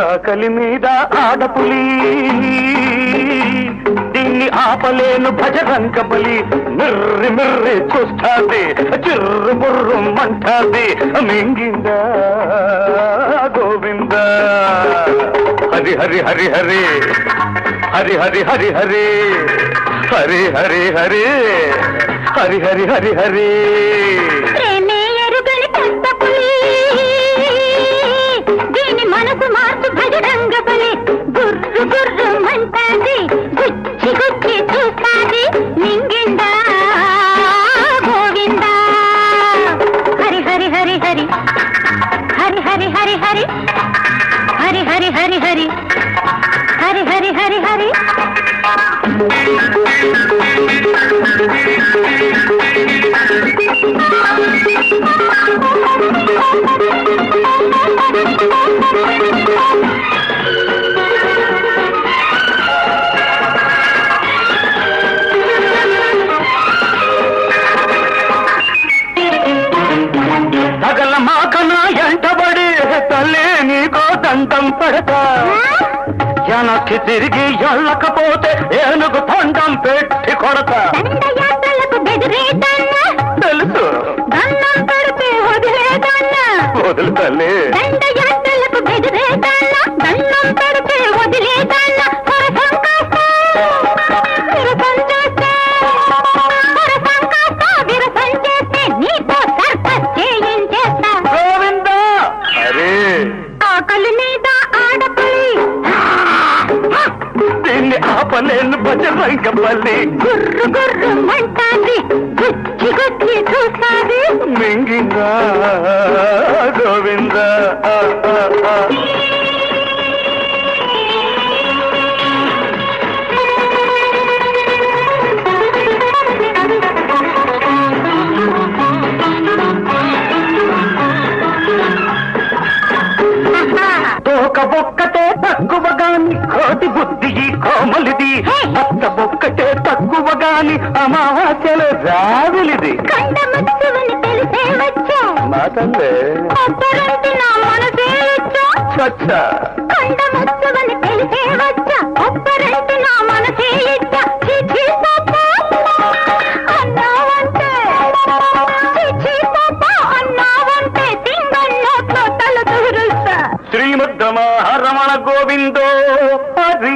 ఆకలి మీద ఆడపులి దీన్ని ఆపలేను భజరంగ బలి మిర్రి మిర్రి చూస్తాది చిర్రు బుర్రు మంటాది మింగిందా గోవింద హరి హరి హరి హరి హరి హరి హరి హరి హరి హరి హరి హరి హరి హరి హరి మనసు మార్చు భజరంగ బలి గుర్రు గుర్రు మంటాది గుచ్చి గుచ్చి చూస్తాది మింగిందా గోవిందా హరి హరి హరి హరి హరి హరి హరి హరి హరి హరి హరి హరి హరి హరి హరి హరి సగల మాకన ఎంటబడి తల్లి నీకో దండం పడతా వెనక్కి తిరిగి ఎళ్ళకపోతే ఏనుగు తొండం పెట్టి కొడతా తెలుసు వదులు తల్లి గోవింద అరే ఆకలి మీద ఆడపడి దీన్ని ఆపలేను భజరంగ బలి గుర్రు గుర్రు మంటాది గుచ్చి గుచ్చి చూస్తాది మింగిందా గోవింద తోక ఒక్కటే తక్కువ గాని కోటి బుద్ధి కోమలిది అత్త ఒక్కటే తక్కువ గాని అమావాస్యలో రావిలిది కండమత్తువని తెలిసే వచ్చా మాటందే ఒక్కరంటి నా మనసే వచ్చా స్వచ్ఛ కండమత్తువని తెలిసే వచ్చా ఒక్కరంటి నా మనసే ఇచ్చా చిచి పాప అన్నావంటే చిచి పాప అన్నావంటే సింగన్నోట్లో తల దూరుస్తా శ్రీమద్రమణ రమణ గోవిందో హరి